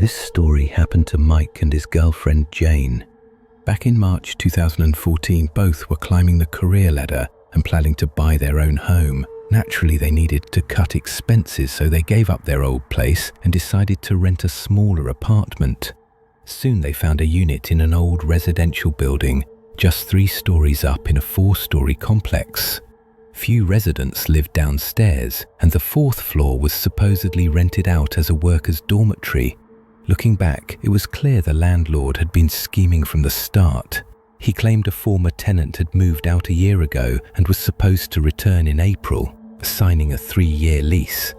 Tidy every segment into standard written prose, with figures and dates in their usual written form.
This story happened to Mike and his girlfriend Jane. Back in March 2014, both were climbing the career ladder and planning to buy their own home. Naturally, they needed to cut expenses, so they gave up their old place and decided to rent a smaller apartment. Soon they found a unit in an old residential building, just 3 stories up in a 4-story complex. Few residents lived downstairs, and the 4th floor was supposedly rented out as a workers' dormitory. Looking back, it was clear the landlord had been scheming from the start. He claimed a former tenant had moved out a year ago and was supposed to return in April, signing a 3-year lease.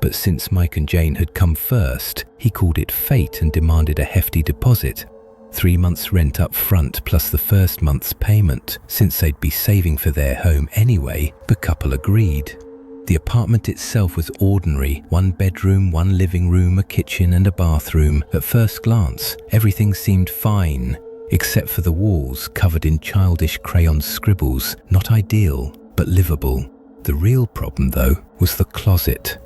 But since Mike and Jane had come first, he called it fate and demanded a hefty deposit. 3 months' rent up front plus the first month's payment. Since they'd be saving for their home anyway, the couple agreed. The apartment itself was ordinary, 1 bedroom, 1 living room, a kitchen and a bathroom. At first glance, everything seemed fine, except for the walls covered in childish crayon scribbles. Not ideal, but livable. The real problem, though, was the closet.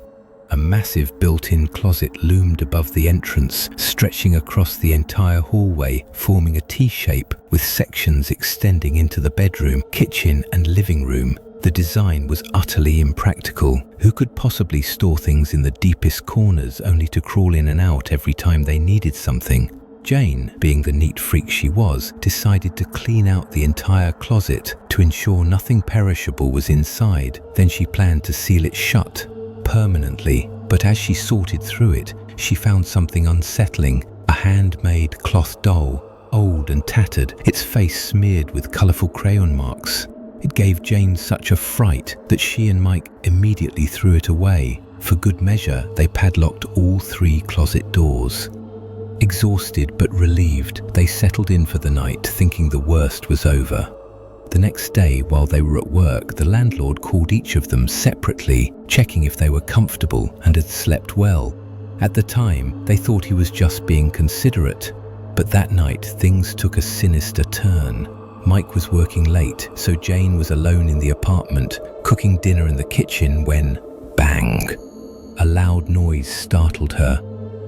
A massive built-in closet loomed above the entrance, stretching across the entire hallway, forming a T-shape with sections extending into the bedroom, kitchen and living room. The design was utterly impractical. Who could possibly store things in the deepest corners only to crawl in and out every time they needed something? Jane, being the neat freak she was, decided to clean out the entire closet to ensure nothing perishable was inside. Then she planned to seal it shut permanently. But as she sorted through it, she found something unsettling. A handmade cloth doll, old and tattered, its face smeared with colourful crayon marks. It gave Jane such a fright that she and Mike immediately threw it away. For good measure, they padlocked all 3 closet doors. Exhausted but relieved, they settled in for the night, thinking the worst was over. The next day, while they were at work, the landlord called each of them separately, checking if they were comfortable and had slept well. At the time, they thought he was just being considerate. But that night, things took a sinister turn. Mike was working late, so Jane was alone in the apartment, cooking dinner in the kitchen when, bang! A loud noise startled her.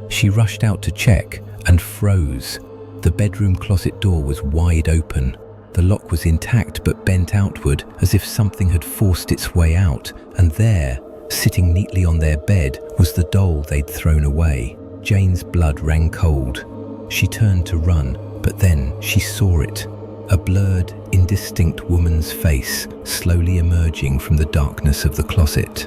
She rushed out to check and froze. The bedroom closet door was wide open. The lock was intact but bent outward, as if something had forced its way out, and there, sitting neatly on their bed, was the doll they'd thrown away. Jane's blood ran cold. She turned to run, but then she saw it. A blurred, indistinct woman's face slowly emerging from the darkness of the closet.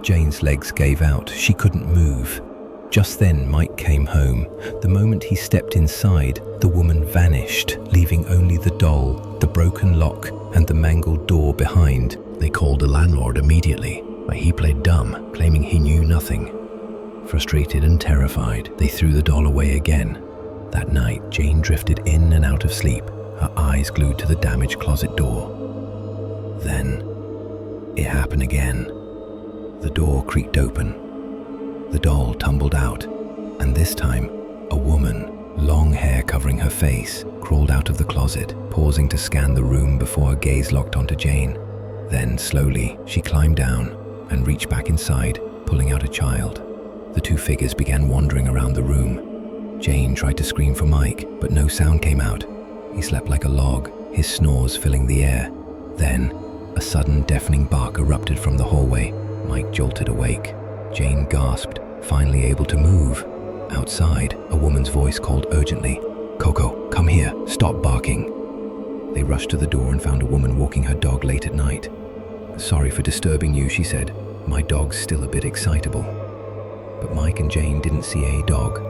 Jane's legs gave out. She couldn't move. Just then, Mike came home. The moment he stepped inside, the woman vanished, leaving only the doll, the broken lock, and the mangled door behind. They called the landlord immediately, but he played dumb, claiming he knew nothing. Frustrated and terrified, they threw the doll away again. That night, Jane drifted in and out of sleep, her eyes glued to the damaged closet door. Then, it happened again. The door creaked open. The doll tumbled out, and this time, a woman, long hair covering her face, crawled out of the closet, pausing to scan the room before her gaze locked onto Jane. Then, slowly, she climbed down and reached back inside, pulling out a child. The 2 figures began wandering around the room. Jane tried to scream for Mike, but no sound came out. He slept like a log, his snores filling the air. Then, a sudden deafening bark erupted from the hallway. Mike jolted awake. Jane gasped, finally able to move. Outside, a woman's voice called urgently, "Coco, come here, stop barking." They rushed to the door and found a woman walking her dog late at night. "Sorry for disturbing you," she said. "My dog's still a bit excitable." But Mike and Jane didn't see a dog.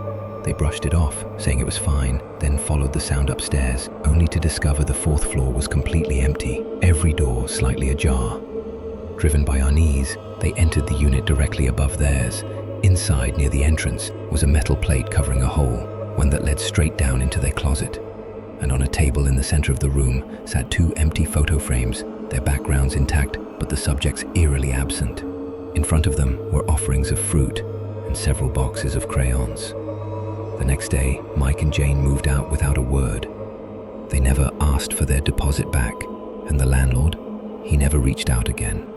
They brushed it off, saying it was fine, then followed the sound upstairs, only to discover the 4th floor was completely empty, every door slightly ajar. Driven by unease, they entered the unit directly above theirs. Inside, near the entrance, was a metal plate covering a hole, one that led straight down into their closet. And on a table in the center of the room sat 2 empty photo frames, their backgrounds intact, but the subjects eerily absent. In front of them were offerings of fruit and several boxes of crayons. The next day, Mike and Jane moved out without a word. They never asked for their deposit back, and the landlord, he never reached out again.